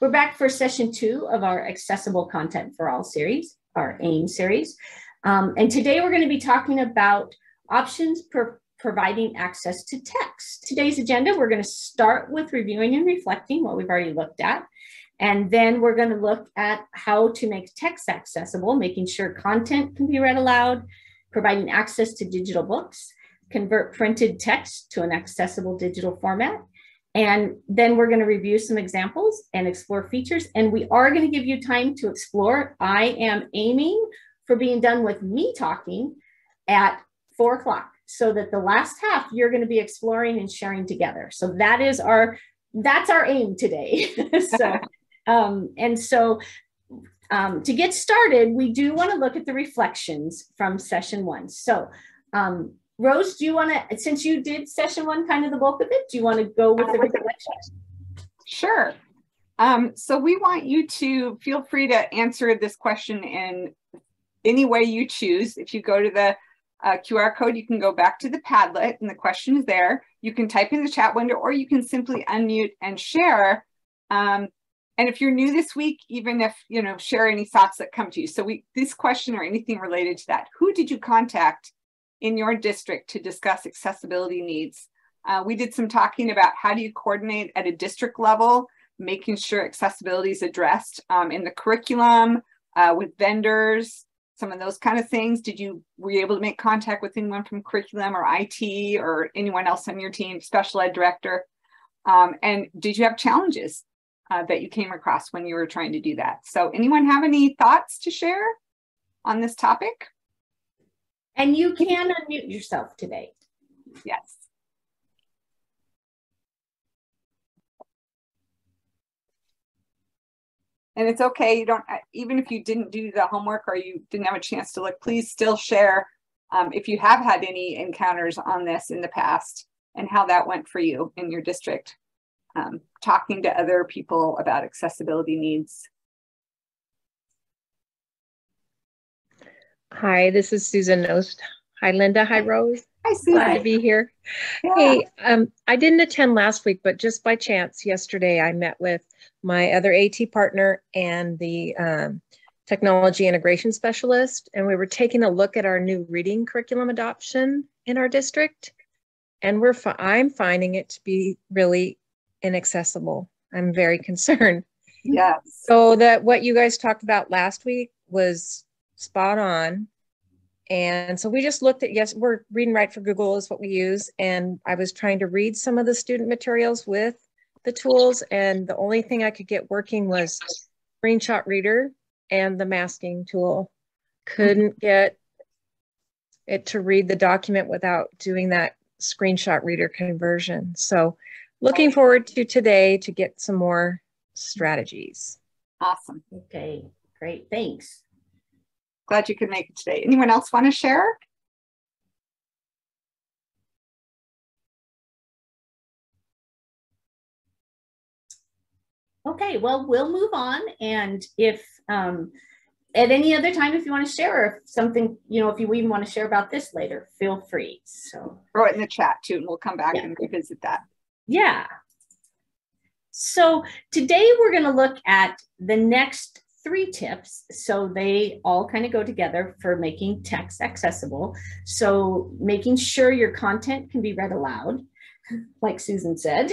We're back for session 2 of our Accessible Content for All series, our AIM series. And today we're going to be talking about options for providing access to text. Today's agenda, we're going to start with reviewing and reflecting what we've already looked at. And then we're going to look at how to make text accessible, making sure content can be read aloud, providing access to digital books, convert printed text to an accessible digital format. And then we're going to review some examples and explore features. And we are going to give you time to explore. I am aiming for being done with me talking at 4 o'clock, so that the last half you're going to be exploring and sharing together. So that's our aim today. To get started, we do want to look at the reflections from session 1. So Rose, do you want to, since you did session 1, kind of the bulk of it, do you want to go with the reflections? Sure. So we want you to feel free to answer this question in any way you choose. If you go to the QR code, you can go back to the Padlet and the question is there. You can type in the chat window, or you can simply unmute and share. And if you're new this week, even if, share any thoughts that come to you. So this question or anything related to that, who did you contact in your district to discuss accessibility needs? We did some talking about how do you coordinate at a district level, making sure accessibility is addressed in the curriculum, with vendors, some of those kind of things. Were you able to make contact with anyone from curriculum or IT or anyone else on your team, special ed director? And did you have challenges that you came across when you were trying to do that? So anyone have any thoughts to share on this topic? And you can unmute yourself today. Yes. And it's okay, you don't, even if you didn't do the homework or you didn't have a chance to look, please still share if you have had any encounters on this in the past and how that went for you in your district, talking to other people about accessibility needs. Hi, this is Susan Nost. Hi, Linda. Hi, Rose. Hi, Susan. Glad to be here. Yeah. Hey, I didn't attend last week, but just by chance, yesterday I met with my other AT partner and the technology integration specialist, and we were taking a look at our new reading curriculum adoption in our district, and I'm finding it to be really inaccessible. I'm very concerned. Yes. So that what you guys talked about last week was spot on. And so we just looked at, yes, we're reading right for Google is what we use. And I was trying to read some of the student materials with the tools. And the only thing I could get working was Screenshot Reader and the masking tool. Couldn't get it to read the document without doing that Screenshot Reader conversion. So looking forward to today to get some more strategies. Awesome. Okay, great. Thanks. Glad you could make it today. Anyone else want to share? Okay, well, we'll move on. And if at any other time, if you want to share, or if something, if you even want to share about this later, feel free. So throw it in the chat too, and we'll come back and revisit that. Yeah. So today we're going to look at the next 3 tips. So they all kind of go together for making text accessible. So making sure your content can be read aloud, like Susan said,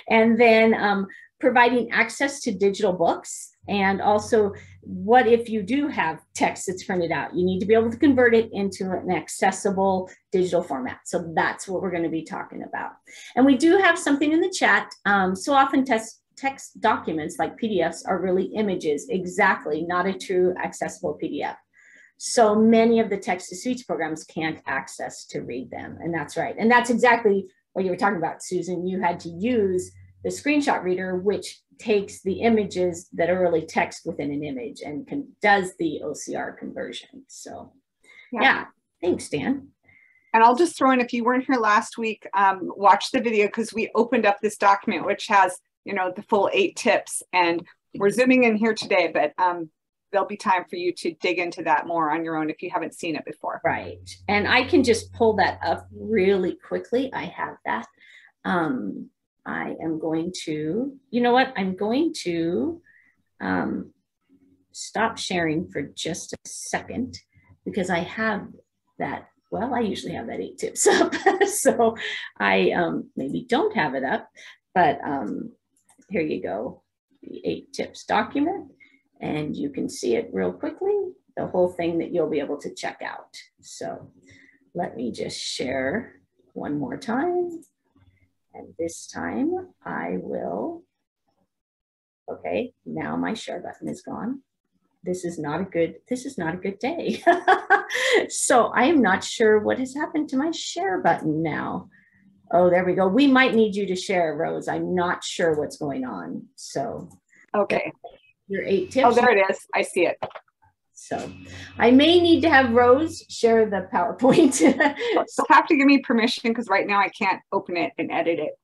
and then providing access to digital books. And also, what if you do have text that's printed out? You need to be able to convert it into an accessible digital format. So that's what we're going to be talking about. And we do have something in the chat. So often text documents like PDFs are really images, exactly, not a true accessible PDF. So many of the text-to-speech programs can't access to read them, and that's right. And that's exactly what you were talking about, Susan. You had to use the Screenshot Reader, which takes the images that are really text within an image and does the OCR conversion. So yeah, thanks, Dan. And I'll just throw in, if you weren't here last week, watch the video, because we opened up this document, which has the full 8 tips, and we're zooming in here today, but there'll be time for you to dig into that more on your own if you haven't seen it before. Right. And I can just pull that up really quickly. I have that. I am going to, you know what? I'm going to stop sharing for just a second because I have that. Well, I usually have that 8 tips up. So I maybe don't have it up, but here you go, the 8 tips document, and you can see it real quickly, the whole thing that you'll be able to check out. So let me just share one more time. And this time I will, okay, now my share button is gone. This is not a good day. So I am not sure what has happened to my share button now. Oh, there we go. We might need you to share, Rose. I'm not sure what's going on. So, okay. Your 8 tips. Oh, there it is. I see it. So I may need to have Rose share the PowerPoint. So have to give me permission because right now I can't open it and edit it.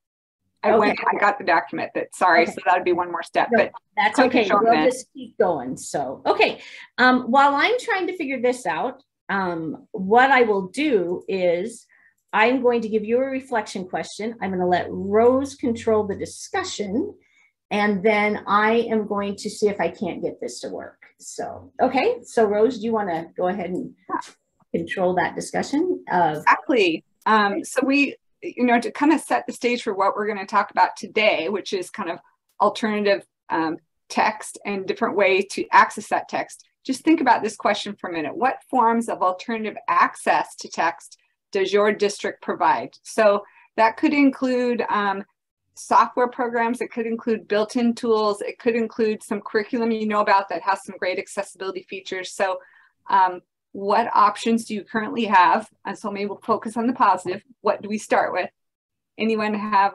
I got the document, but sorry, okay. So that would be one more step. No, but that's okay. We'll just keep going. So, okay. While I'm trying to figure this out, what I will do is I'm going to give you a reflection question. I'm going to let Rose control the discussion, and then I am going to see if I can't get this to work. So, okay. So Rose, do you want to go ahead and control that discussion? Exactly. So we, you know, to kind of set the stage for what we're going to talk about today, which is kind of alternative text and different ways to access that text. Just think about this question for a minute. What forms of alternative access to text does your district provide? So that could include software programs. It could include built-in tools. It could include some curriculum you know about that has some great accessibility features. So what options do you currently have? And so maybe we'll focus on the positive. What do we start with? Anyone have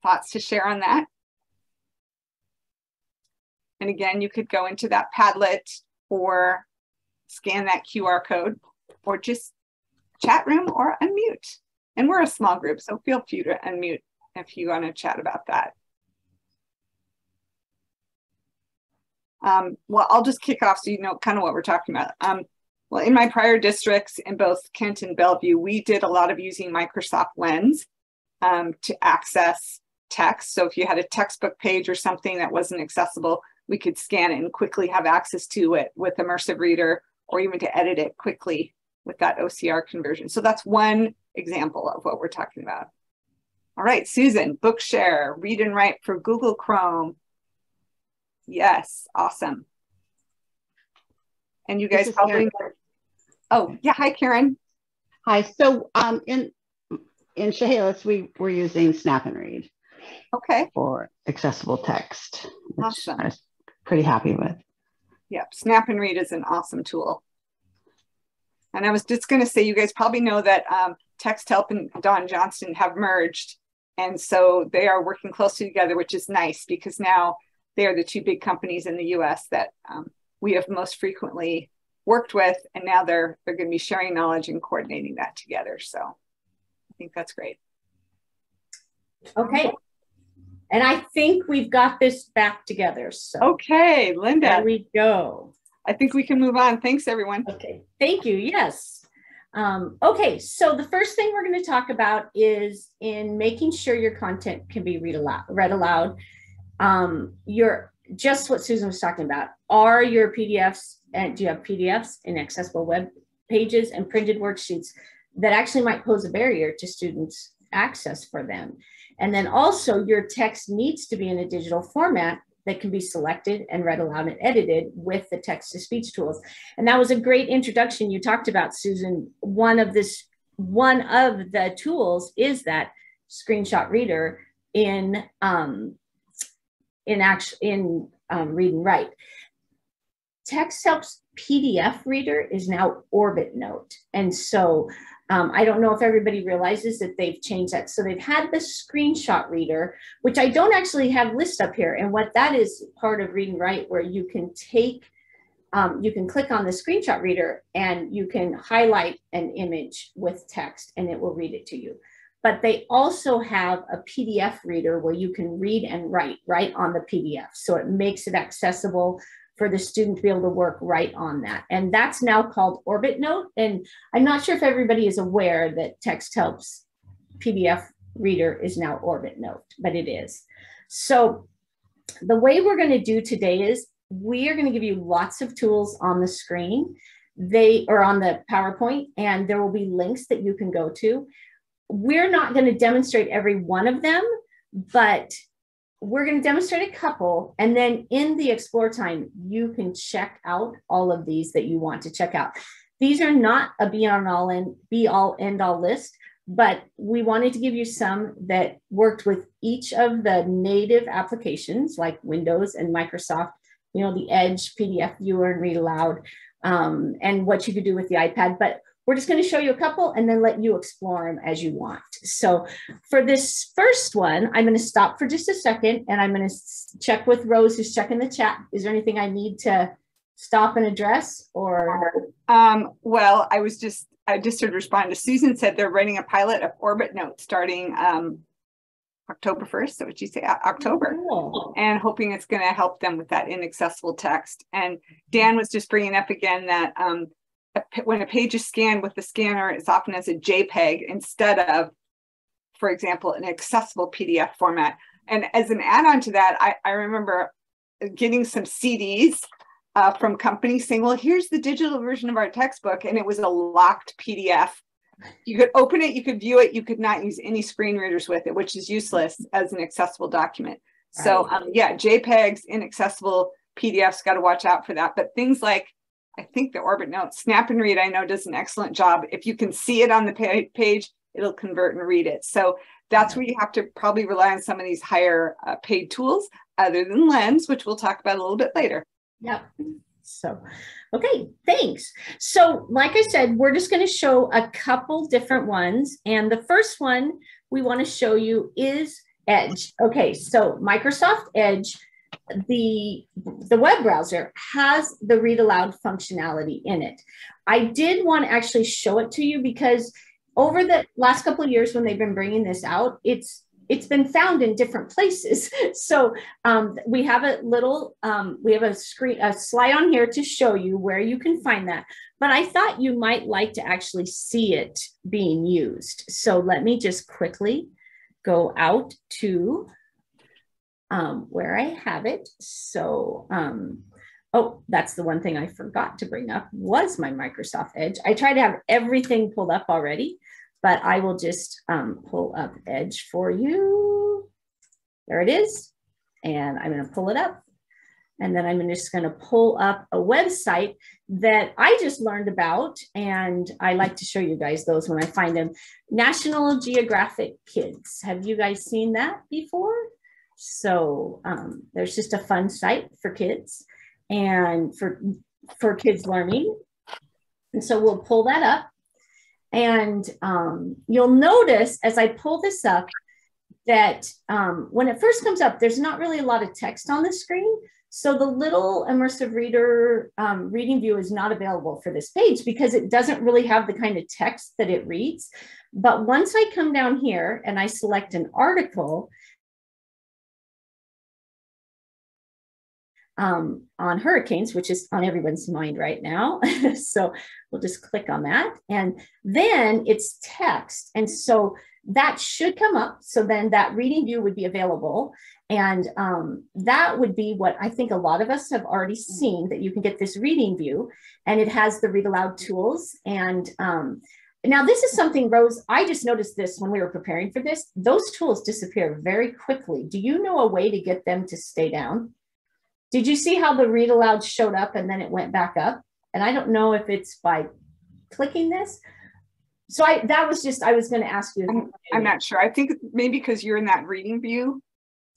thoughts to share on that? And again, you could go into that Padlet or scan that QR code or just chat room or unmute. And we're a small group, so feel free to unmute if you want to chat about that. Well, I'll just kick off so you know kind of what we're talking about. Well, in my prior districts in both Kent and Bellevue, we did a lot of using Microsoft Lens to access text. So if you had a textbook page or something that wasn't accessible, we could scan it and quickly have access to it with Immersive Reader, or even to edit it quickly with that OCR conversion. So that's one example of what we're talking about. All right, Susan, Bookshare, read and write for Google Chrome. Yes, awesome. And you guys probably, oh yeah, hi Karen. Hi, so in Chehalis, we were using Snap and Read. Okay. For accessible text, which awesome. I was pretty happy with. Yep, Snap and Read is an awesome tool. And I was just gonna say, you guys probably know that TextHelp and Don Johnston have merged. And so they are working closely together, which is nice because now they are the 2 big companies in the US that we have most frequently worked with, and now they're going to be sharing knowledge and coordinating that together. So I think that's great. Okay. And I think we've got this back together. So okay, Linda. There we go. I think we can move on. Thanks, everyone. Okay, thank you. Yes. Okay, so the first thing we're going to talk about is in making sure your content can be read aloud. Just what Susan was talking about. Are your PDFs, and do you have PDFs in accessible web pages and printed worksheets that actually might pose a barrier to students' access for them? And then also your text needs to be in a digital format that can be selected and read aloud and edited with the text-to-speech tools. And that was a great introduction you talked about, Susan. One of the tools is that screenshot reader in read and write. TextHelp's PDF reader is now Orbit Note. And so I don't know if everybody realizes that they've changed that. So they've had the screenshot reader, which I don't actually have list up here. And what that is part of read and write, where you can take, you can click on the screenshot reader and you can highlight an image with text and it will read it to you. But they also have a PDF reader where you can read and write right on the PDF. So it makes it accessible for the student to be able to work right on that. And that's now called Orbit Note. And I'm not sure if everybody is aware that TextHelp's PDF Reader is now Orbit Note, but it is. So the way we're going to do today is we are going to give you lots of tools on the screen. They are on the PowerPoint, and there will be links that you can go to. We're not going to demonstrate every one of them, but we're going to demonstrate a couple. And then in the explore time, you can check out all of these that you want to check out. These are not a be all end all list, but we wanted to give you some that worked with each of the native applications like Windows and Microsoft, you know, the Edge, PDF Viewer, and Read Aloud, and what you could do with the iPad. But we're just going to show you a couple and then let you explore them as you want. So for this first one, I'm going to stop for just a second and I'm going to check with Rose, who's checking the chat. Is there anything I need to stop and address, or? Well, I just sort of responded to Susan said they're writing a pilot of Orbit Note starting October 1st. So what you say, October, cool. And hoping it's going to help them with that inaccessible text. And Dan was just bringing up again that when a page is scanned with the scanner, it's often as a JPEG instead of, for example, an accessible PDF format. And as an add-on to that, I remember getting some CDs from companies saying, well, here's the digital version of our textbook. And it was a locked PDF. You could open it, you could view it, you could not use any screen readers with it, which is useless as an accessible document. Right. So yeah, JPEGs, inaccessible PDFs, got to watch out for that. But things like, I think the Orbit Note, Snap and Read, I know does an excellent job. If you can see it on the page, it'll convert and read it. So that's where you have to probably rely on some of these higher paid tools other than Lens, which we'll talk about a little bit later. Yep. So, okay, thanks. So like I said, we're just going to show a couple different ones. And the first one we want to show you is Edge. Okay, so Microsoft Edge, the web browser, has the read aloud functionality in it. I did want to actually show it to you because over the last couple of years when they've been bringing this out, it's been found in different places. So we have a little, we have a slide on here to show you where you can find that. But I thought you might like to actually see it being used. So let me just quickly go out to where I have it. So, oh, that's the one thing I forgot to bring up was my Microsoft Edge. I try to have everything pulled up already, but I will just pull up Edge for you. There it is. And I'm going to pull it up. And then I'm just going to pull up a website that I just learned about. And I like to show you guys those when I find them. National Geographic Kids. Have you guys seen that before? So there's just a fun site for kids and for kids learning. And so we'll pull that up. And you'll notice as I pull this up that when it first comes up, there's not really a lot of text on the screen. So the little Immersive Reader reading view is not available for this page because it doesn't really have the kind of text that it reads. But once I come down here and I select an article on hurricanes, which is on everyone's mind right now. So we'll just click on that. And then it's text. And so that should come up. So then that reading view would be available. And that would be what I think a lot of us have already seen, that you can get this reading view and it has the read aloud tools. And now this is something, Rose, I just noticed this when we were preparing for this. Those tools disappear very quickly. Do you know a way to get them to stay down? Did you see how the read aloud showed up and then it went back up? And I don't know if it's by clicking this. So I was going to ask you. I'm not sure. I think maybe because you're in that reading view.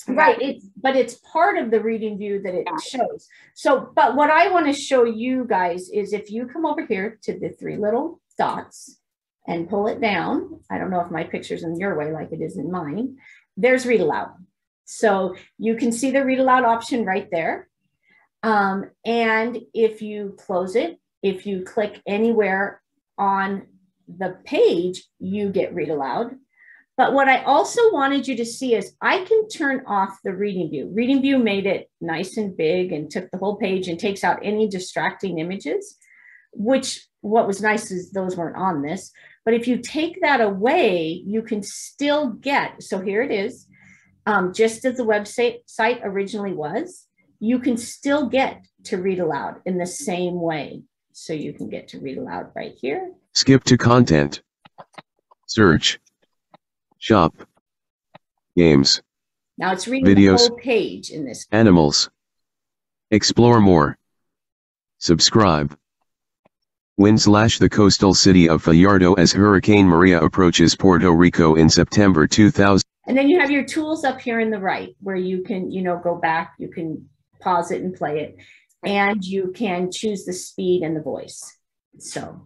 Right. But it's part of the reading view that it shows. So, but what I want to show you guys is if you come over here to the three little dots and pull it down. I don't know if my picture's in your way like it is in mine. There's read aloud. So you can see the read aloud option right there. And if you close it, if you click anywhere on the page, you get read aloud. But what I also wanted you to see is I can turn off the reading view. Reading view made it nice and big and took the whole page and takes out any distracting images, which what was nice is those weren't on this, but if you take that away, you can still get, so here it is, just as the website originally was, you can still get to read aloud in the same way. So you can get to read aloud right here. Skip to content. Search. Shop. Games. Now it's reading Videos. the whole page in this. Animals. Explore more. Subscribe. Wind/the coastal city of Fajardo as Hurricane Maria approaches Puerto Rico in September 2000. And then you have your tools up here in the right where you can, go back, you can pause it and play it, and you can choose the speed and the voice. So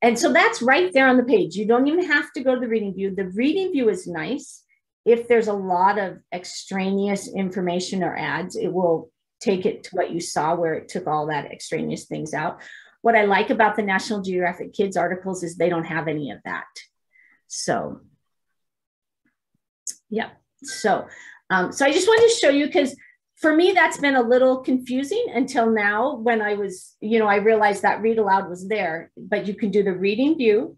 that's right there on the page. You don't even have to go to the reading view. The reading view is nice. If there's a lot of extraneous information or ads, it will take it to what you saw where it took all that extraneous things out. What I like about the National Geographic Kids articles is they don't have any of that. So, yeah. So I just wanted to show you, because for me, that's been a little confusing until now when I was, I realized that read aloud was there, but you can do the reading view,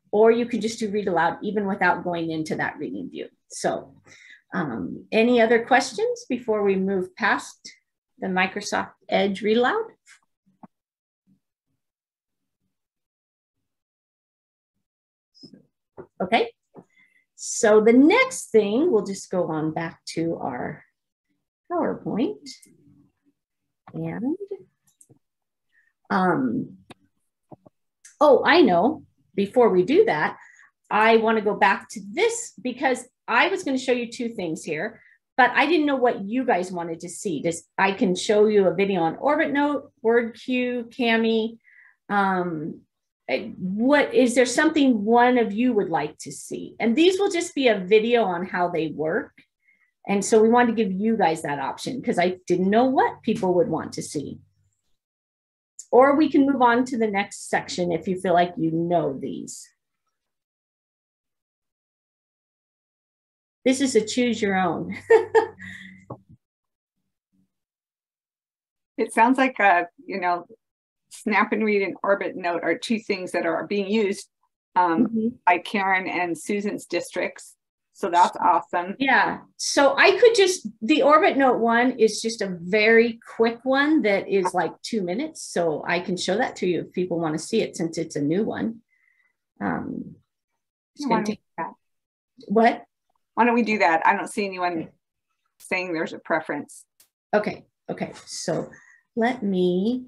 or you can just do read aloud even without going into that reading view. So any other questions before we move past the Microsoft Edge read aloud? Okay, so the next thing, we'll just go on back to our PowerPoint. And, oh, I know, before we do that, I want to go back to this because I was going to show you two things here, but I didn't know what you guys wanted to see. I can show you a video on OrbitNote, WordQ, Cami. What is there something one of you would like to see? And these will just be a video on how they work. And so we wanted to give you guys that option because I didn't know what people would want to see. Or we can move on to the next section if you feel like you know these. This is a choose your own. It sounds like, Snap and Read and OrbitNote are two things that are being used by Karen and Susan's districts. So that's awesome. Yeah. So I could the OrbitNote one is just a very quick one that is like 2 minutes. So I can show that to you if people want to see it since it's a new one. What? Why don't we do that? I don't see anyone saying there's a preference. Okay. Okay. So let me,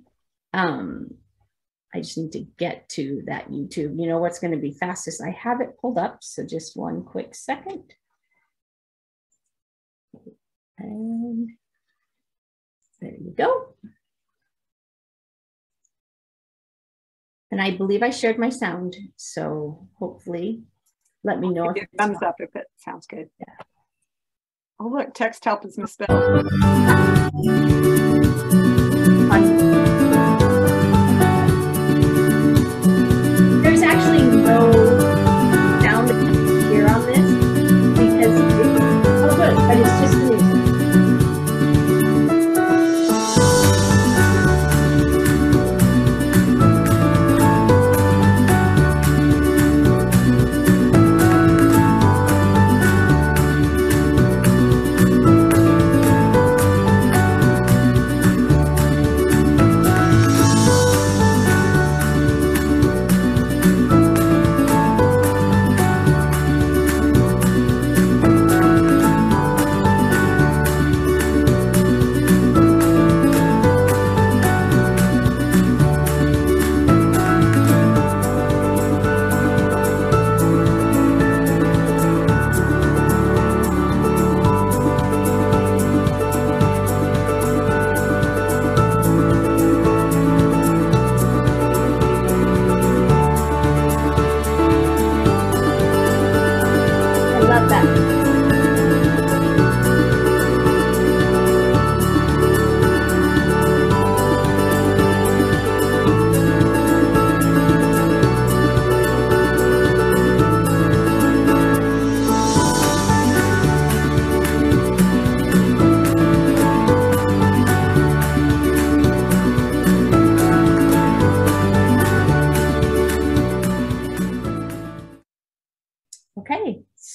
I just need to get to that YouTube. You know what's going to be fastest? I have it pulled up. So just one quick second. And there you go. And I believe I shared my sound. So hopefully let me know. If thumbs up if it sounds good. Yeah. Oh, look, text help is misspelled. There's actually no sound that you can hear on this because oh good, but it's just the music.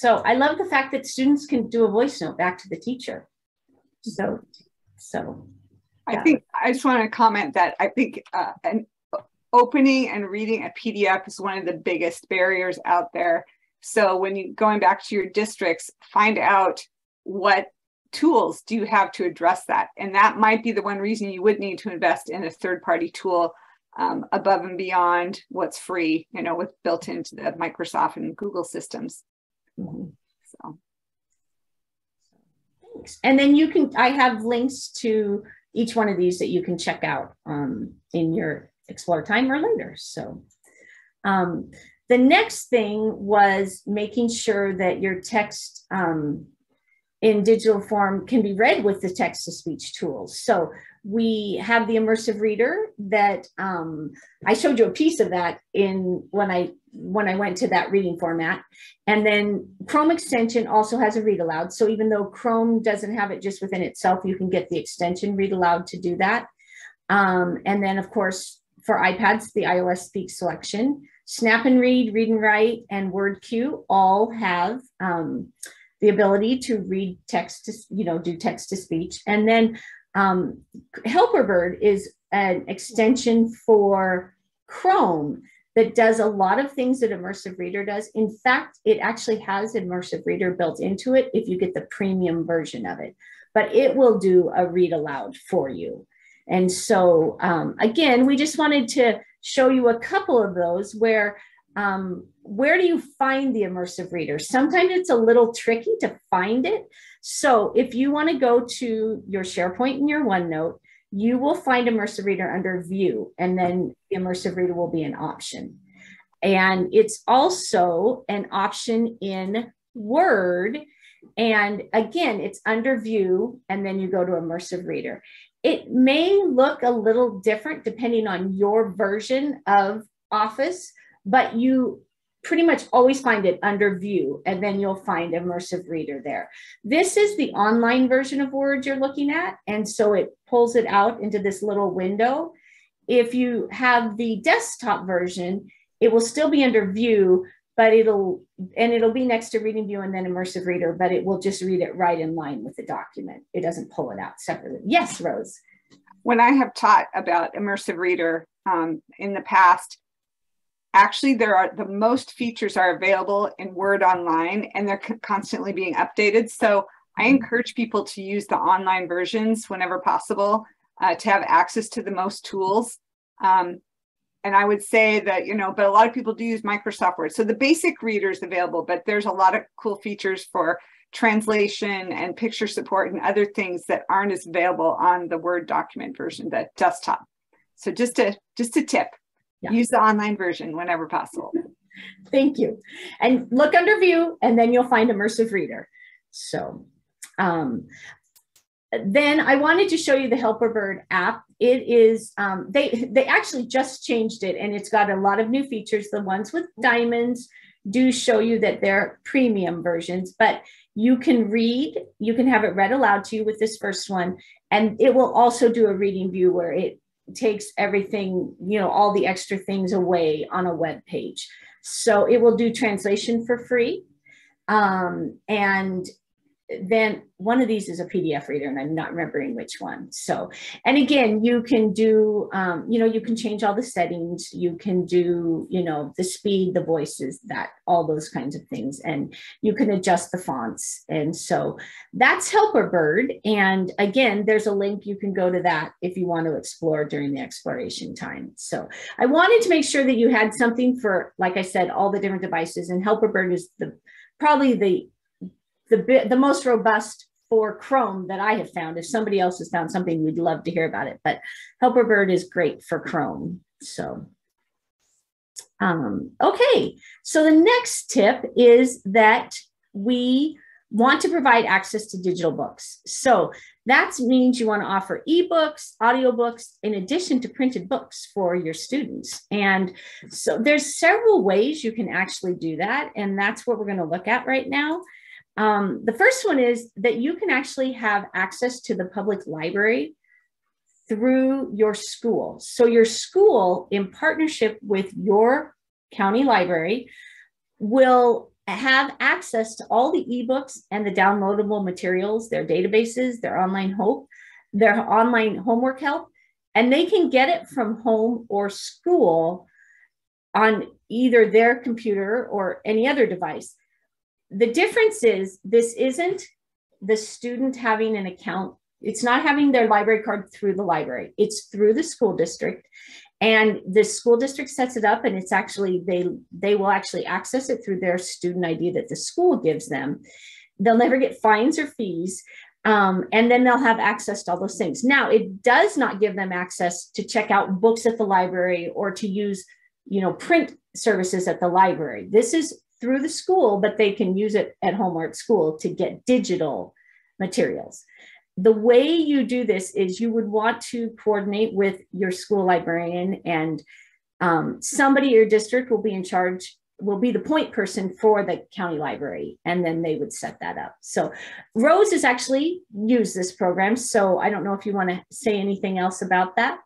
So I love the fact that students can do a voice note back to the teacher. So I think I just want to comment that I think opening and reading a PDF is one of the biggest barriers out there. So when you going back to your districts, find out what tools do you have to address that. And that might be the one reason you would need to invest in a third-party tool above and beyond what's free, you know, with built into the Microsoft and Google systems. So. Thanks. And then you can, I have links to each one of these that you can check out in your Explore time or later. So the next thing was making sure that your text in digital form can be read with the text-to-speech tools. So we have the Immersive Reader that I showed you a piece of that when I went to that reading format. And then Chrome extension also has a read aloud. So even though Chrome doesn't have it just within itself, you can get the extension read aloud to do that. And then of course, for iPads, the iOS Speak selection, Snap and Read, Read and Write, and WordQ all have the ability to read text to, do text to speech. And then Helperbird is an extension for Chrome that does a lot of things that Immersive Reader does. In fact, it actually has Immersive Reader built into it if you get the premium version of it, but it will do a read aloud for you. And so again, we just wanted to show you a couple of those where do you find the Immersive Reader? Sometimes it's a little tricky to find it. So if you want to go to your SharePoint and your OneNote, you will find Immersive Reader under View, and then the Immersive Reader will be an option. And it's also an option in Word. And again, it's under View, and then you go to Immersive Reader. It may look a little different depending on your version of Office, but you pretty much always find it under View, and then you'll find Immersive Reader there. This is the online version of Word you're looking at, and so it pulls it out into this little window. If you have the desktop version, it will still be under View, but it'll be next to Reading View and then Immersive Reader, but it will just read it right in line with the document. It doesn't pull it out separately. Yes, Rose. When I have taught about Immersive Reader in the past, actually the most features are available in Word Online, and they're constantly being updated. So I encourage people to use the online versions whenever possible to have access to the most tools. And I would say that, but a lot of people do use Microsoft Word. So the basic reader is available, but there's a lot of cool features for translation and picture support and other things that aren't as available on the Word document version, the desktop. So just a tip, use the online version whenever possible. Thank you. And look under View, and then you'll find Immersive Reader. So then I wanted to show you the Helperbird app. It is, they actually just changed it, and it's got a lot of new features. The ones with diamonds do show you that they're premium versions, but you can have it read aloud to you with this first one. And it will also do a reading view where it takes everything, all the extra things away on a web page. So it will do translation for free. And then one of these is a PDF reader, and I'm not remembering which one. So, and again, you can do, you can change all the settings. You can do, the speed, the voices, all those kinds of things. And you can adjust the fonts. And so that's Helperbird. And again, there's a link. You can go to that if you want to explore during the exploration time. So I wanted to make sure that you had something for, like I said, all the different devices. And Helperbird is probably the most robust for Chrome that I have found. If somebody else has found something, we'd love to hear about it. But Helperbird is great for Chrome. So, okay. So the next tip is that we want to provide access to digital books. So that means you want to offer ebooks, audiobooks, in addition to printed books for your students. And so there's several ways you can actually do that. And that's what we're going to look at right now. The first one is that you can actually have access to the public library through your school. So your school, in partnership with your county library, will have access to all the ebooks and the downloadable materials, their databases, their online homework help, and they can get it from home or school on either their computer or any other device. The difference is this isn't the student having an account. It's not having their library card through the library. It's through the school district. And the school district sets it up, and it's actually, they will actually access it through their student ID that the school gives them. They'll never get fines or fees. And then they'll have access to all those things. Now, it does not give them access to check out books at the library or to use, print services at the library. This is through the school, but they can use it at home or at school to get digital materials. The way you do this is you would want to coordinate with your school librarian, and somebody in your district will be in charge, will be the point person for the county library, and then they would set that up. So Rose has actually used this program, so I don't know if you want to say anything else about that.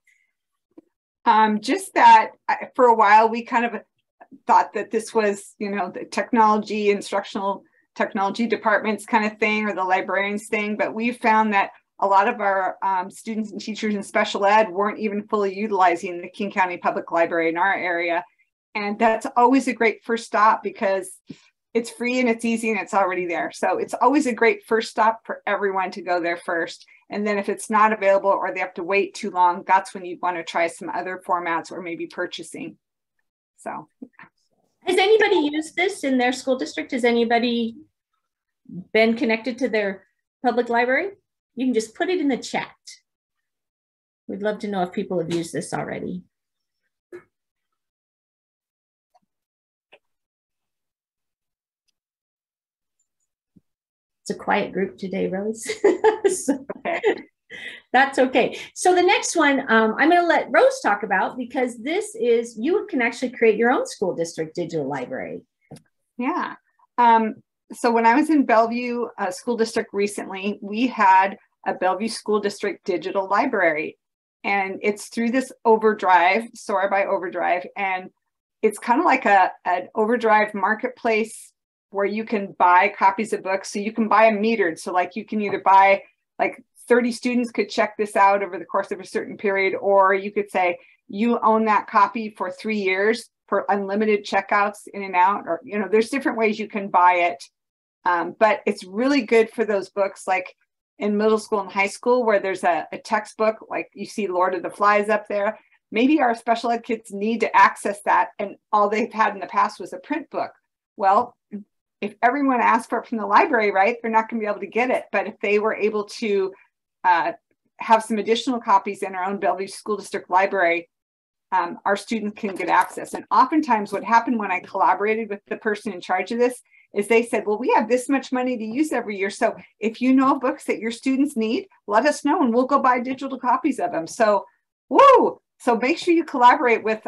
Just that for a while we kind of thought that this was, the technology, instructional technology departments kind of thing, or the librarians thing, but we found that a lot of our students and teachers in special ed weren't even fully utilizing the King County Public Library in our area. And that's always a great first stop because it's free and it's easy and it's already there. So it's always a great first stop for everyone to go there first. And then if it's not available or they have to wait too long, that's when you want to try some other formats or maybe purchasing. So. Has anybody used this in their school district? Has anybody been connected to their public library? You can just put it in the chat. We'd love to know if people have used this already. It's a quiet group today, Rose. So, okay. That's okay. So the next one I'm going to let Rose talk about, because this is, you can actually create your own school district digital library. Yeah. So when I was in Bellevue School District recently, we had a Bellevue School District digital library, and it's through this Overdrive, Sora by Overdrive, and it's kind of like an Overdrive marketplace where you can buy copies of books. So you can buy them metered. So like you can either buy, like 30 students could check this out over the course of a certain period, or you could say you own that copy for 3 years for unlimited checkouts in and out, or, there's different ways you can buy it. But it's really good for those books, like in middle school and high school, where there's a textbook, like you see Lord of the Flies up there. Maybe our special ed kids need to access that, and all they've had in the past was a print book. Well, if everyone asked for it from the library, right, they're not going to be able to get it. But if they were able to have some additional copies in our own Bellevue School District library, our students can get access. And oftentimes what happened when I collaborated with the person in charge of this is they said, well, we have this much money to use every year. So if you know books that your students need, let us know and we'll go buy digital copies of them. So, woo! So make sure you collaborate with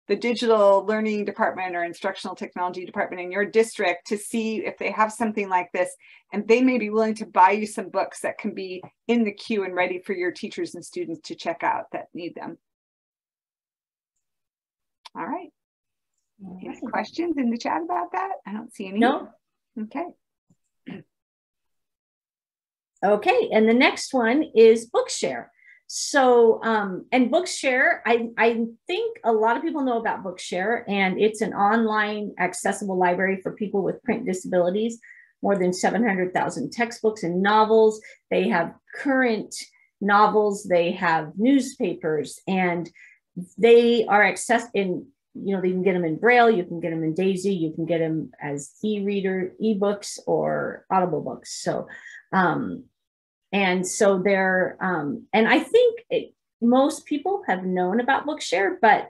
the digital learning department or instructional technology department in your district to see if they have something like this, and they may be willing to buy you some books that can be in the queue and ready for your teachers and students to check out that need them. All right. Any questions in the chat about that? I don't see any. No. Okay. Okay, and the next one is Bookshare. So, and Bookshare, I think a lot of people know about Bookshare, and it's an online accessible library for people with print disabilities, more than 700,000 textbooks and novels. They have current novels, they have newspapers, and they are accessible in, you can get them in Braille, you can get them in Daisy, you can get them as e-reader, ebooks, or Audible books. So, and so they're, and I think most people have known about Bookshare, but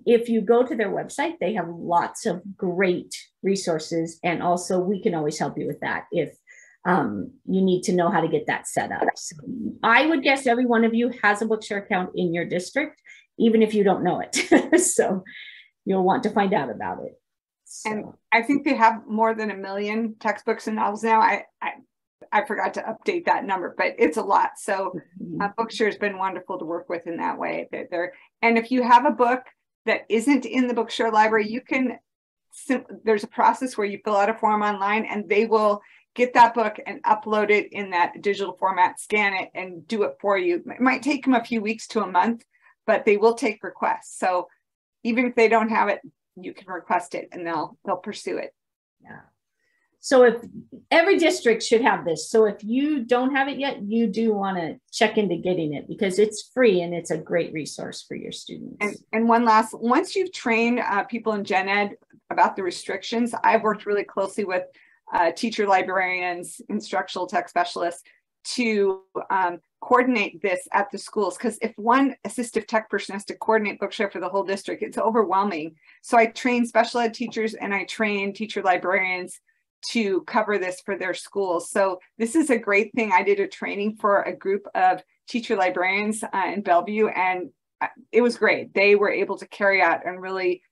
if you go to their website, they have lots of great resources. And also we can always help you with that if you need to know how to get that set up. So I would guess every one of you has a Bookshare account in your district, even if you don't know it. So you'll want to find out about it. So. And I think they have more than 1 million textbooks and novels now. I forgot to update that number, but it's a lot. So Bookshare has been wonderful to work with in that way. And if you have a book that isn't in the Bookshare library, you can there's a process where you fill out a form online and they will get that book and upload it in that digital format, scan it and do it for you. It might take them a few weeks to a month, but they will take requests. So even if they don't have it, you can request it and they'll pursue it. Yeah. So if every district should have this. So if you don't have it yet, you do want to check into getting it because it's free and it's a great resource for your students. And once you've trained people in gen ed about the restrictions, I've worked really closely with teacher librarians, instructional tech specialists to coordinate this at the schools. Because if one assistive tech person has to coordinate Bookshare for the whole district, it's overwhelming. So I train special ed teachers and I train teacher librarians to cover this for their schools. So this is a great thing. I did a training for a group of teacher librarians in Bellevue, and it was great. They were able to carry out and really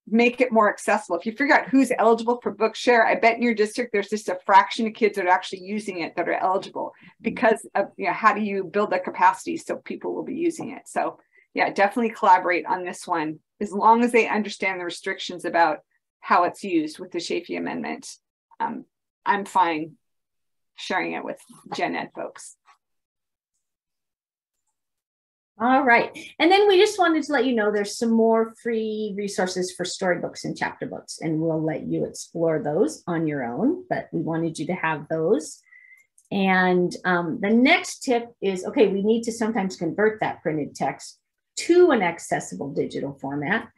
make it more accessible. If you figure out who's eligible for Bookshare, I bet in your district there's just a fraction of kids that are actually using it that are eligible because of, you know, how do you build the capacity so people will be using it. So yeah, definitely collaborate on this one as long as they understand the restrictions about how it's used with the Chafee Amendment. I'm fine sharing it with gen ed folks. All right. And then we just wanted to let you know there's some more free resources for storybooks and chapter books, and we'll let you explore those on your own, but we wanted you to have those. And the next tip is, okay, we need to sometimes convert that printed text to an accessible digital format.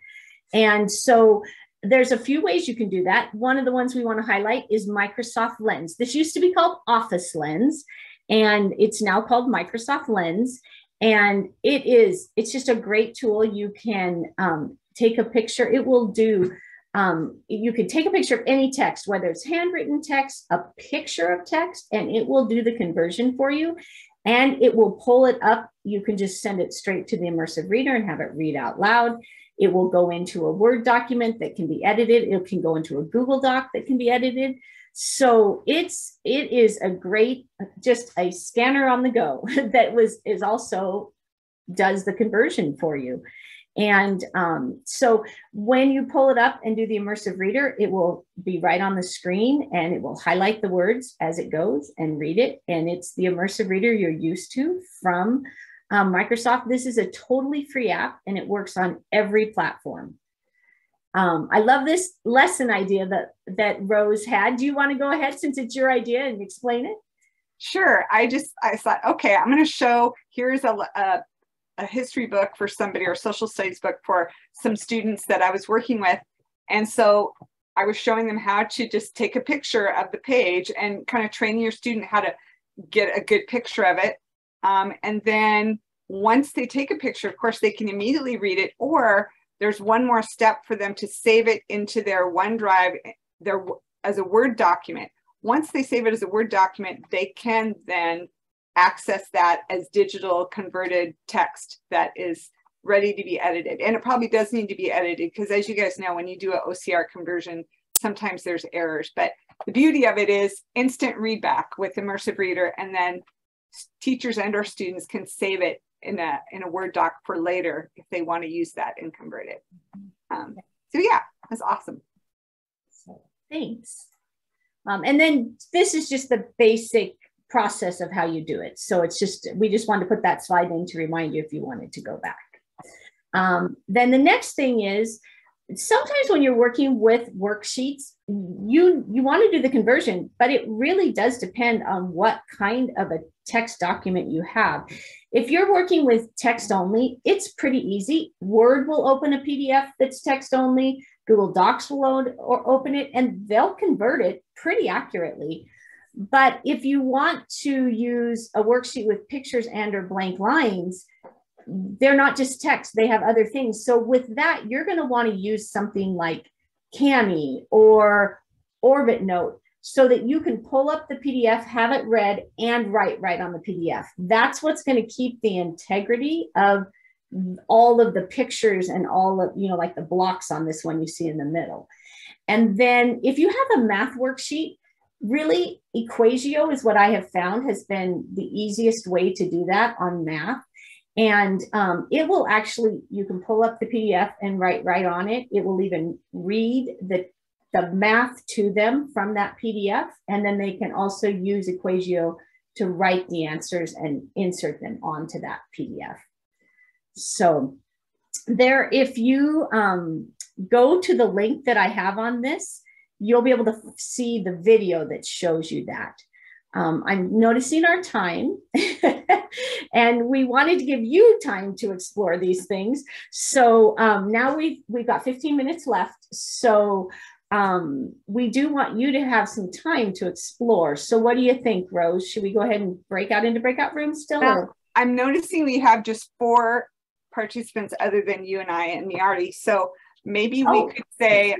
And so there's a few ways you can do that. One of the ones we want to highlight is Microsoft Lens. This used to be called Office Lens, and it's now called Microsoft Lens. And it's just a great tool. You can take a picture. It will do, you can take a picture of any text, whether it's handwritten text, a picture of text, and it will do the conversion for you. And it will pull it up. You can just send it straight to the Immersive Reader and have it read out loud. It will go into a Word document that can be edited. It can go into a Google Doc that can be edited. So it is a great, just a scanner on the go that is also does the conversion for you. And so when you pull it up and do the Immersive Reader, it will be right on the screen and it will highlight the words as it goes and read it. And it's the Immersive Reader you're used to from Microsoft. This is a totally free app and it works on every platform. I love this lesson idea that Rose had. Do you want to go ahead since it's your idea and explain it? Sure. I thought, okay, I'm going to show, here's a history book for somebody or a social studies book for some students that I was working with. And so I was showing them how to just take a picture of the page and kind of training your student how to get a good picture of it. And then once they take a picture, of course, they can immediately read it, or there's one more step for them to save it into their OneDrive as a Word document. Once they save it as a Word document, they can then access that as digital converted text that is ready to be edited. And it probably does need to be edited because, as you guys know, when you do an OCR conversion, sometimes there's errors. But the beauty of it is instant readback with Immersive Reader, and then teachers and or students can save it in a Word doc for later if they want to use that and convert it. So yeah, that's awesome. So, thanks. And then this is just the basic process of how you do it. So it's just, we just wanted to put that slide in to remind you if you wanted to go back. Then the next thing is, sometimes when you're working with worksheets, you want to do the conversion, but it really does depend on what kind of a text document you have. If you're working with text only, it's pretty easy. Word will open a PDF that's text only. Google Docs will load or open it, and they'll convert it pretty accurately. But if you want to use a worksheet with pictures and or blank lines, they're not just text, they have other things. So with that, you're going to want to use something like Cami or Orbit Note so that you can pull up the PDF, have it read, and write right on the PDF. That's what's going to keep the integrity of all of the pictures and all of, you know, like the blocks on this one you see in the middle. And then if you have a math worksheet, really Equasio is what I have found has been the easiest way to do that on math. And it will actually, you can pull up the PDF and write right on it. It will even read the math to them from that PDF. And then they can also use Equagio to write the answers and insert them onto that PDF. So there, if you go to the link that I have on this, you'll be able to see the video that shows you that. I'm noticing our time and we wanted to give you time to explore these things. So now we've got 15 minutes left. So we do want you to have some time to explore. So what do you think, Rose? Should we go ahead and break out into breakout rooms still? I'm noticing we have just 4 participants other than you and I and Yardi. So maybe we could say,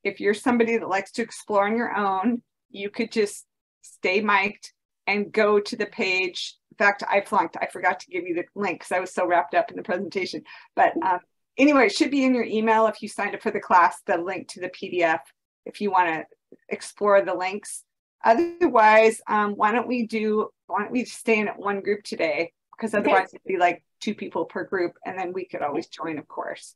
if you're somebody that likes to explore on your own, you could just stay mic'd and go to the page. In fact, I flunked. I forgot to give you the link because I was so wrapped up in the presentation. But anyway, it should be in your email if you signed up for the class, the link to the PDF, if you want to explore the links. Otherwise, why don't we stay in at one group today? Because otherwise it'd be like 2 people per group, and then we could always join, of course.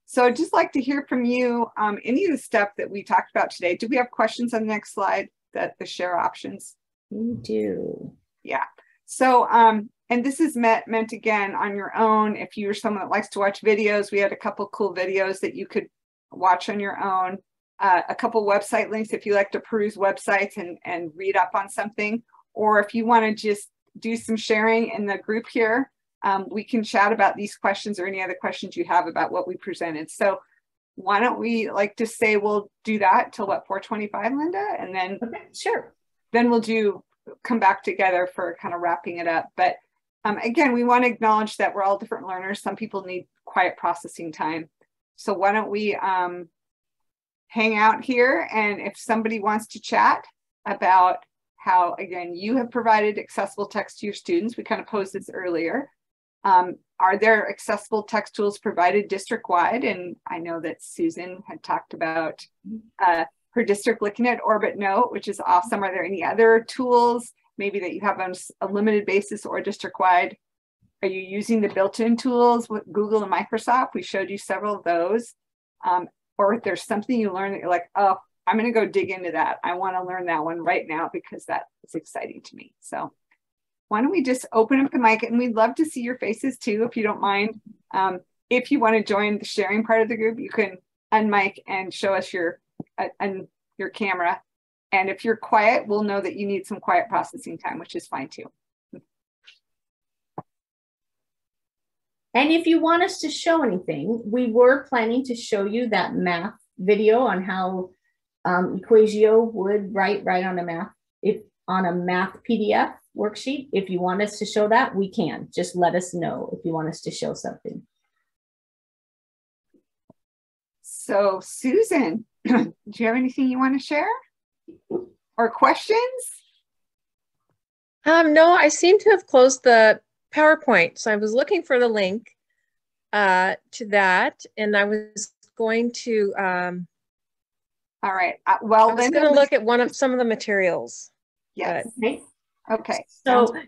So I'd just like to hear from you, any of the stuff that we talked about today. Do we have questions on the next slide, the share options? We do. Yeah. So, and this is meant again on your own. If you're someone that likes to watch videos, we had a couple cool videos that you could watch on your own. A couple website links if you like to peruse websites and read up on something. Or if you want to just do some sharing in the group here, we can chat about these questions or any other questions you have about what we presented. So why don't we just say we'll do that till what, 4:25, Linda? And then sure. Then we'll come back together for kind of wrapping it up. But again, we want to acknowledge that we're all different learners. Some people need quiet processing time. So why don't we hang out here, and if somebody wants to chat about how, again, you have provided accessible text to your students. We kind of posed this earlier. Are there accessible text tools provided district-wide? And I know that Susan had talked about her district looking at Orbit Note, which is awesome. Are there any other tools maybe that you have on a limited basis or district-wide? Are you using the built-in tools with Google and Microsoft? We showed you several of those. Or if there's something you learn that you're like, oh, I'm going to go dig into that. I want to learn that one right now because that is exciting to me. So why don't we just open up the mic, and we'd love to see your faces too, if you don't mind. If you want to join the sharing part of the group, you can unmic and show us your camera. And if you're quiet, we'll know that you need some quiet processing time, which is fine too. And if you want us to show anything, we were planning to show you that math video on how Equagio would write on a math PDF worksheet. If you want us to show that, we can. Just let us know if you want us to show something. So Susan, do you have anything you want to share or questions? No, I seem to have closed the PowerPoint. So I was looking for the link to that, and I was going to all right. Well, I was going to look at some of the materials. Yes. Okay. So do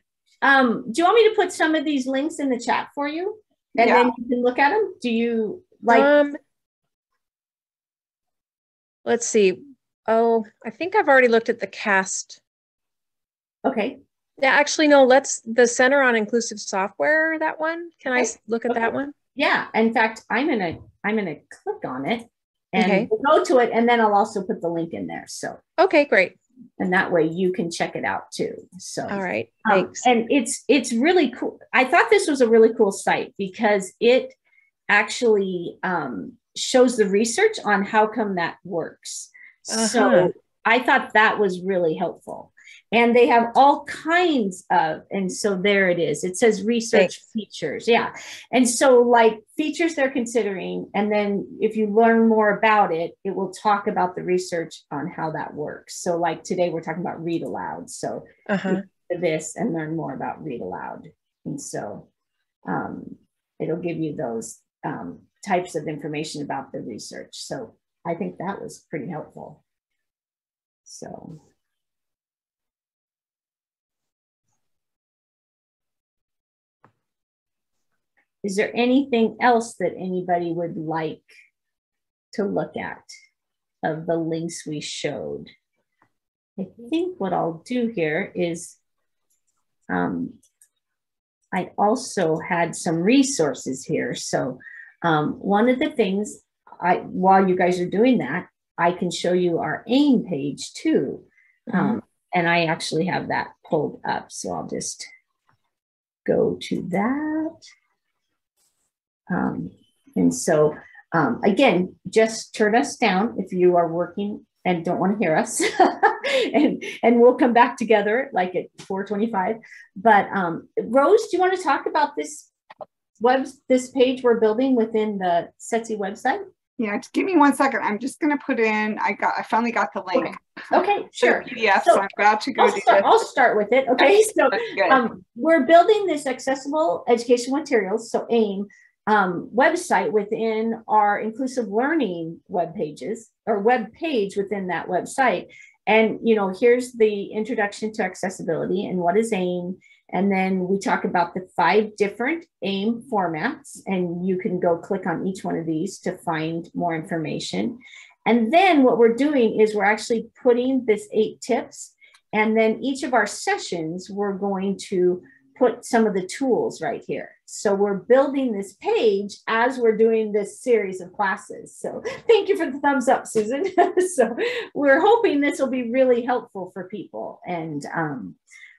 you want me to put some of these links in the chat for you, and then you can look at them? Do you like let's see. Oh, I think I've already looked at the CAST. Okay. Yeah, actually, no, the Center on Inclusive Software, that one. Can I look at that one? Yeah. In fact, I'm gonna click on it and we'll go to it, and then I'll also put the link in there. So okay, great. And that way you can check it out too. So all right, thanks. And it's really cool. I thought this was a really cool site because it actually shows the research on how come that works. So I thought that was really helpful. And they have all kinds of, and so there it is. It says research features. Yeah. And so like features they're considering. And then if you learn more about it, it will talk about the research on how that works. So like today we're talking about read aloud. So this and learn more about read aloud. And so it'll give you those types of information about the research. So I think that was pretty helpful. So. is there anything else that anybody would like to look at of the links we showed? I think what I'll do here is I also had some resources here. So one of the things, while you guys are doing that, I can show you our AIM page too. And I actually have that pulled up. So I'll just go to that. And so again, just turn us down if you are working and don't want to hear us. and we'll come back together like at 4:25. But Rose, do you want to talk about this page we're building within the SETC website? Yeah, just give me 1 second. I'm just going to put in, I finally got the link. Okay, sure. PDF, so I'm about to go I'll start with it. Okay, so we're building this accessible educational materials, so AIM, website within our inclusive learning web pages or web page within that website. And, you know, here's the introduction to accessibility and what is AIM. And then we talk about the 5 different AIM formats, and you can go click on each one of these to find more information. And then what we're doing is we're actually putting this 8 tips, and then each of our sessions, we're going to put some of the tools right here. So we're building this page as we're doing this series of classes. So thank you for the thumbs up, Susan. So we're hoping this will be really helpful for people. And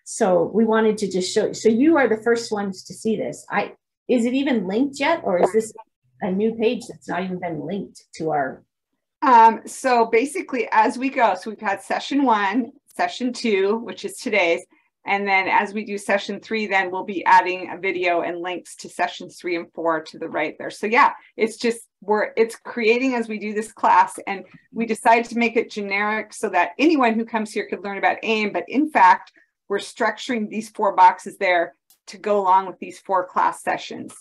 so we wanted to just show you. So you are the first ones to see this. Is it even linked yet? Or is this a new page that's not even been linked to our? So basically as we go, so we've had session 1, session 2, which is today's. And then as we do session 3, then we'll be adding a video and links to sessions 3 and 4 to the right there. So yeah, it's just, it's creating as we do this class, and we decided to make it generic so that anyone who comes here could learn about AIM. But in fact, we're structuring these 4 boxes there to go along with these 4 class sessions.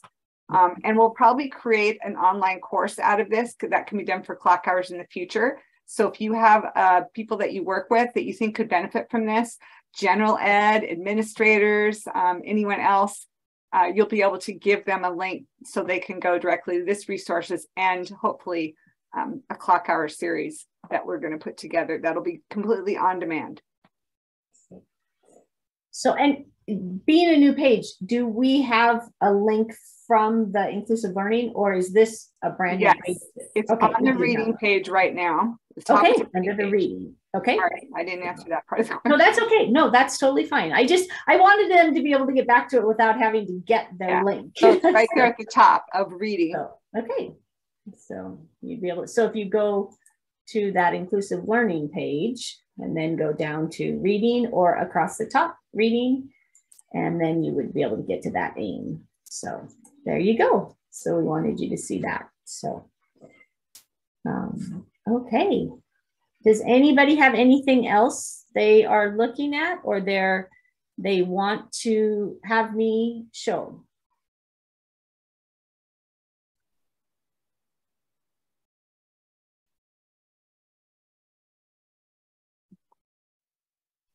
And we'll probably create an online course out of this, because that can be done for clock hours in the future. So if you have people that you work with that you think could benefit from this, general ed, administrators, anyone else, you'll be able to give them a link so they can go directly to this resources and hopefully a clock hour series that we're going to put together that'll be completely on demand. So, and being a new page, do we have a link from the inclusive learning, or is this a brand new page? It's on the reading page right now. Okay, under the reading. Okay. All right. I didn't answer that part of the question. No, that's okay. No, that's totally fine. I wanted them to be able to get back to it without having to get their link. So it's right there at the top of reading. So, okay. So you'd be able to, so if you go to that inclusive learning page and then go down to reading, or across the top reading, and then you would be able to get to that AIM. So there you go. So we wanted you to see that. So, okay. Does anybody have anything else they are looking at, or they want to have me show?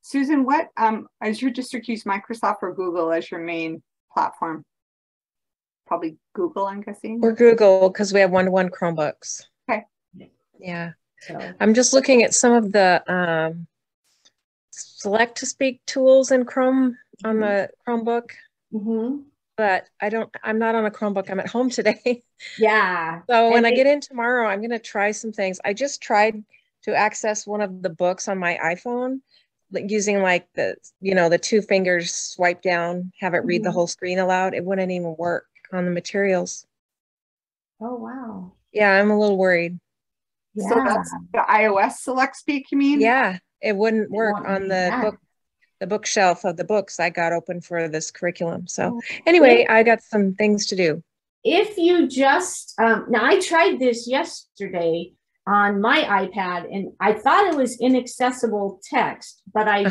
Susan, what does your district use Microsoft or Google as your main platform? Probably Google, I'm guessing. Or Google, because we have one-to-one Chromebooks. Okay. Yeah. So I'm just looking at some of the select to speak tools in Chrome on the Chromebook. But I'm not on a Chromebook. I'm at home today. Yeah. So when I get in tomorrow, I'm going to try some things. I just tried to access one of the books on my iPhone using like the 2 fingers swipe down, have it read the whole screen aloud. It wouldn't even work on the materials. Oh, wow. Yeah, I'm a little worried. Yeah. So that's the iOS select speak, you mean? Yeah, it wouldn't work on the bookshelf of the books I got open for this curriculum. So anyway, I got some things to do. If you just, now I tried this yesterday on my iPad, and I thought it was inaccessible text, but I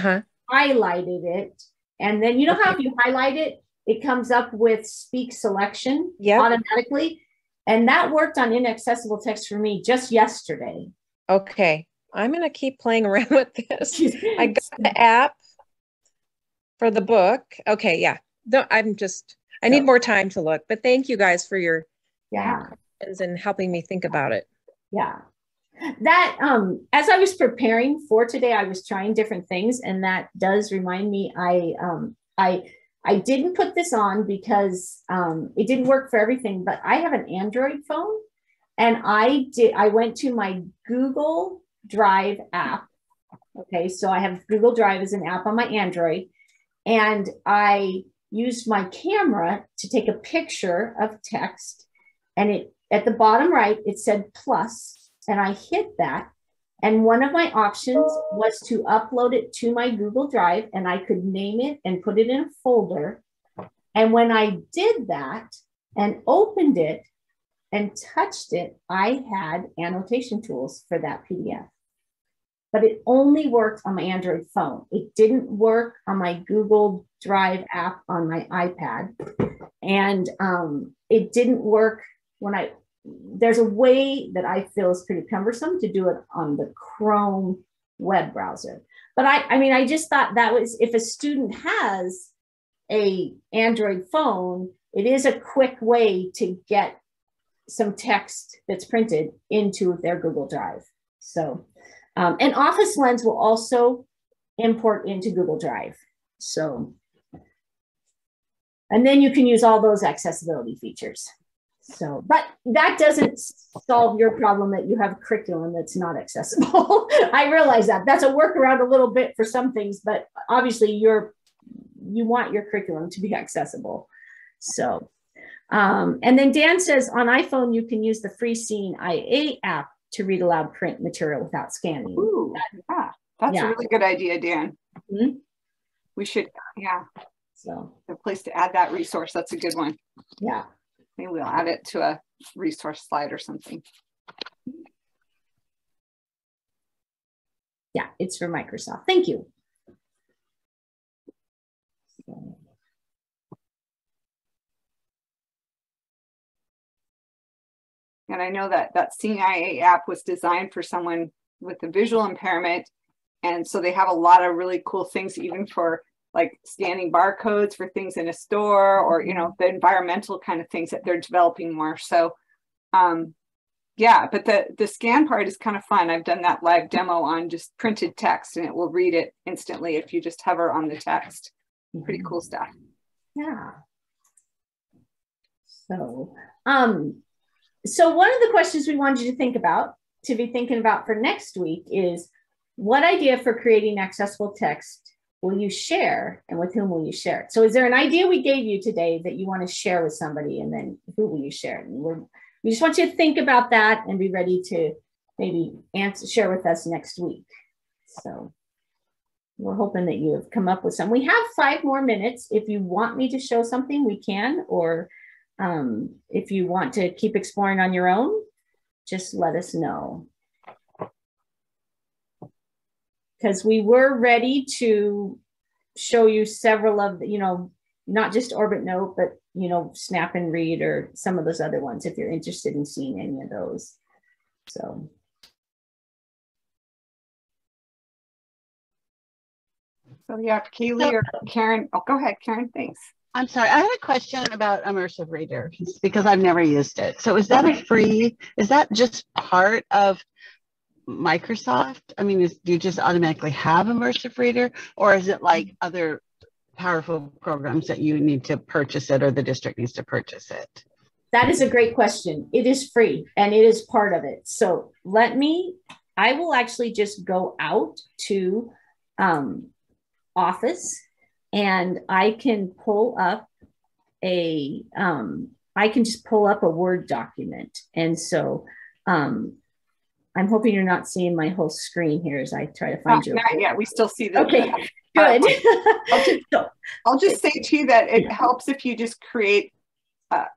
highlighted it. And then you know how if you highlight it, it comes up with speak selection automatically. And that worked on inaccessible text for me just yesterday. Okay. I'm going to keep playing around with this. I got the app for the book. Okay. Yeah. No, I'm just I need more time to look, but thank you guys for your Yeah. questions and helping me think about it. Yeah. That, as I was preparing for today, I was trying different things, and that does remind me, I didn't put this on because it didn't work for everything, but I have an Android phone, and I went to my Google Drive app. Okay, so I have Google Drive as an app on my Android, and I used my camera to take a picture of text, and at the bottom right, it said plus. And I hit that. And one of my options was to upload it to my Google Drive, and I could name it and put it in a folder. And when I did that and opened it and touched it, I had annotation tools for that PDF. But it only worked on my Android phone. It didn't work on my Google Drive app on my iPad. And it didn't work when there's a way that I feel is pretty cumbersome to do it on the Chrome web browser. But I mean, I just thought that was, if a student has a Android phone, it is a quick way to get some text that's printed into their Google Drive. So, and Office Lens will also import into Google Drive. So, and then you can use all those accessibility features. So, but that doesn't solve your problem that you have curriculum that's not accessible. I realize that. That's a workaround a little bit for some things, but obviously you want your curriculum to be accessible. So, and then Dan says on iPhone, you can use the free Seeing IA app to read aloud print material without scanning. Ooh, that's a really good idea, Dan. Mm-hmm. We should, So a place to add that resource. That's a good one. Yeah. Maybe we'll add it to a resource slide or something. Yeah, it's for Microsoft. Thank you. And I know that Seeing IA app was designed for someone with a visual impairment. And so they have a lot of really cool things, even for like scanning barcodes for things in a store, or, you know, the environmental kind of things that they're developing more. So, yeah, but the scan part is kind of fun. I've done that live demo on just printed text, and it will read it instantly if you just hover on the text. Pretty cool stuff. Yeah. So, so one of the questions we wanted you to be thinking about for next week is, what idea for creating accessible text will you share, and with whom will you share it? So is there an idea we gave you today that you want to share with somebody, and then who will you share it? And we just want you to think about that and be ready to maybe share with us next week. So we're hoping that you have come up with some. We have 5 more minutes. If you want me to show something, we can, or if you want to keep exploring on your own, just let us know. Because we were ready to show you several of the, you know, not just Orbit Note, but, you know, Snap and Read, or some of those other ones, if you're interested in seeing any of those. So. So yeah, Kaylee or Karen. Oh, go ahead, Karen. Thanks. I'm sorry. I had a question about Immersive Reader because I've never used it. So is that is that just part of Microsoft? I mean, do you just automatically have Immersive Reader, or is it like other powerful programs that you need to purchase it, or the district needs to purchase it? That is a great question. It is free and it is part of it. So I will actually just go out to Office, and I can pull up I can just pull up a Word document. And so I'm hoping you're not seeing my whole screen here as I try to find you. Not yet. We still see that. Okay, good. I'll just say to you that it helps if you just create,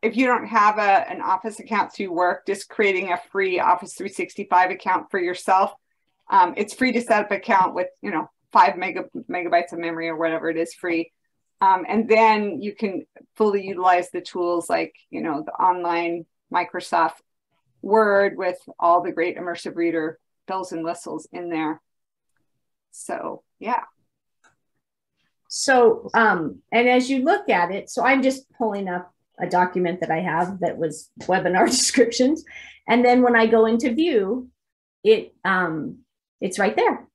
if you don't have an Office account through work, just creating a free Office 365 account for yourself. It's free to set up an account with, 5 megabytes of memory or whatever it is, free. And then you can fully utilize the tools like, the online Microsoft Word with all the great Immersive Reader bells and whistles in there. So, yeah. So, and as you look at it, so I'm just pulling up a document that I have that was webinar descriptions. And then when I go into view, it's right there.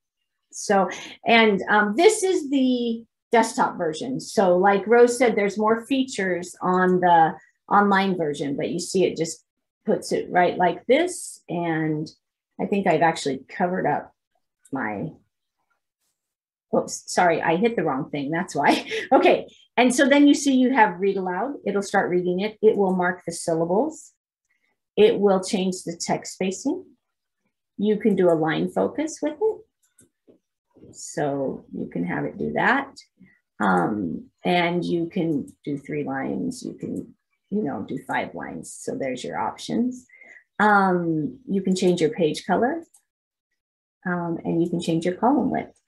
So, and this is the desktop version. So like Rose said, there's more features on the online version, but you see it just puts it right like this. And I think I've actually covered up my, oops, sorry, I hit the wrong thing. That's why. Okay. And so then you see you have read aloud. It'll start reading it. It will mark the syllables. It will change the text spacing. You can do a line focus with it. So you can have it do that. And you can do 3 lines. You can, do 5 lines. So there's your options. You can change your page color. And you can change your column width.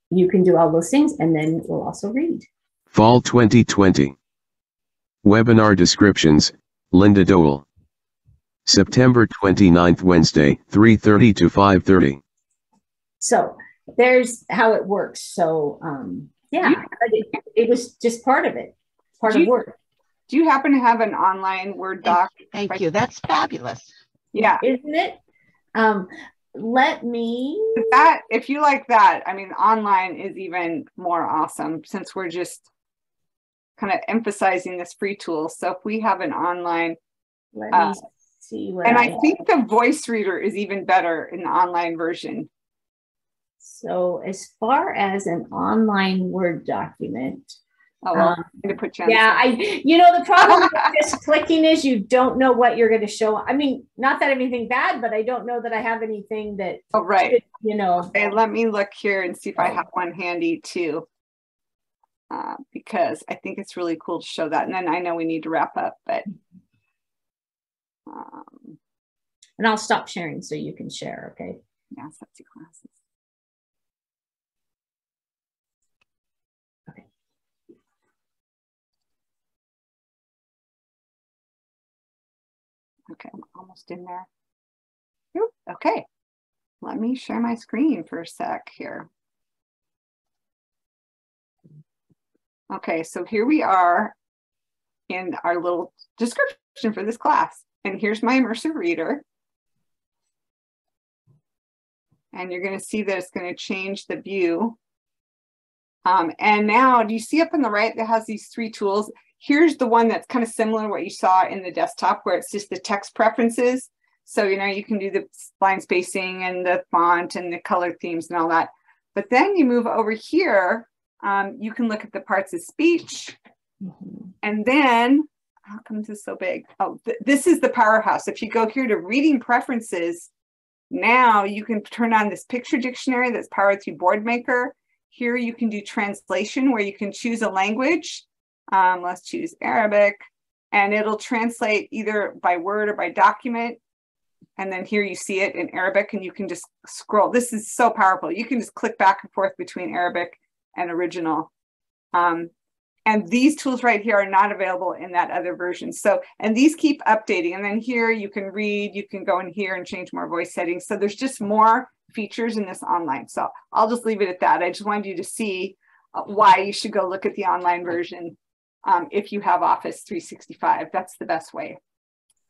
You can do all those things, and then we'll also read. Fall 2020. Webinar descriptions, Linda Doehle. September 29th, Wednesday, 3:30 to 5:30. So there's how it works. So yeah, it was just part of it, part of work. Do you happen to have an online Word doc? Thank you. That's fabulous. Yeah. Isn't it? Let me. That, if you like that, I mean, online is even more awesome since we're just kind of emphasizing this free tool. So if we have an online, let me see what and I think the voice reader is even better in the online version. So as far as an online Word document, oh, well, I'm going to put you on the problem with just clicking is you don't know what you're going to show. I mean, not that anything bad, but I don't know that I have anything that, oh, right. Okay, let me look here and see if I have one handy too. Because I think it's really cool to show that. And then I know we need to wrap up, but. And I'll stop sharing so you can share, okay? Yeah, SETC classes. Okay. Okay, I'm almost in there. Ooh, okay, let me share my screen for a sec here. Okay, so here we are in our little description for this class. And here's my Immersive Reader. And you're going to see that it's going to change the view. And now, do you see up on the right that has these 3 tools? Here's the one that's kind of similar to what you saw in the desktop, where it's just the text preferences. So, you can do the line spacing and the font and the color themes and all that. But then you move over here, you can look at the parts of speech. And then, how come this is so big? Oh, this is the powerhouse. If you go here to reading preferences, now you can turn on this picture dictionary that's powered through Boardmaker. Here you can do translation where you can choose a language. Let's choose Arabic, and it'll translate either by word or by document. And then here you see it in Arabic, and you can just scroll. This is so powerful. You can just click back and forth between Arabic and original. And these tools right here are not available in that other version. So, and these keep updating. And then here you can read, you can go in here and change more voice settings. So there's just more features in this online. So I'll just leave it at that. I just wanted you to see why you should go look at the online version. If you have Office 365, that's the best way.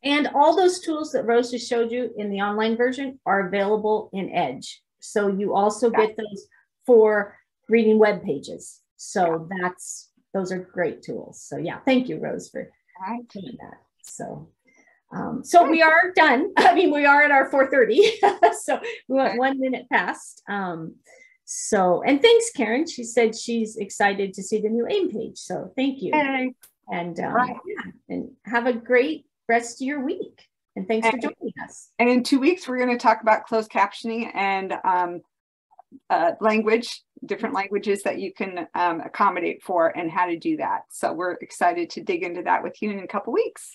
And all those tools that Rose just showed you in the online version are available in Edge. So you also get those for reading web pages. So those are great tools. So yeah, thank you, Rose, for doing that. So, so we are done. I mean, we are at our 4:30. So we went 1 minute past. So, and thanks, Karen. She said she's excited to see the new AIM page. So thank you. Hey. And yeah, and have a great rest of your week. And thanks for joining us. And in 2 weeks, we're going to talk about closed captioning and language, different languages that you can accommodate for and how to do that. So we're excited to dig into that with you in a couple weeks.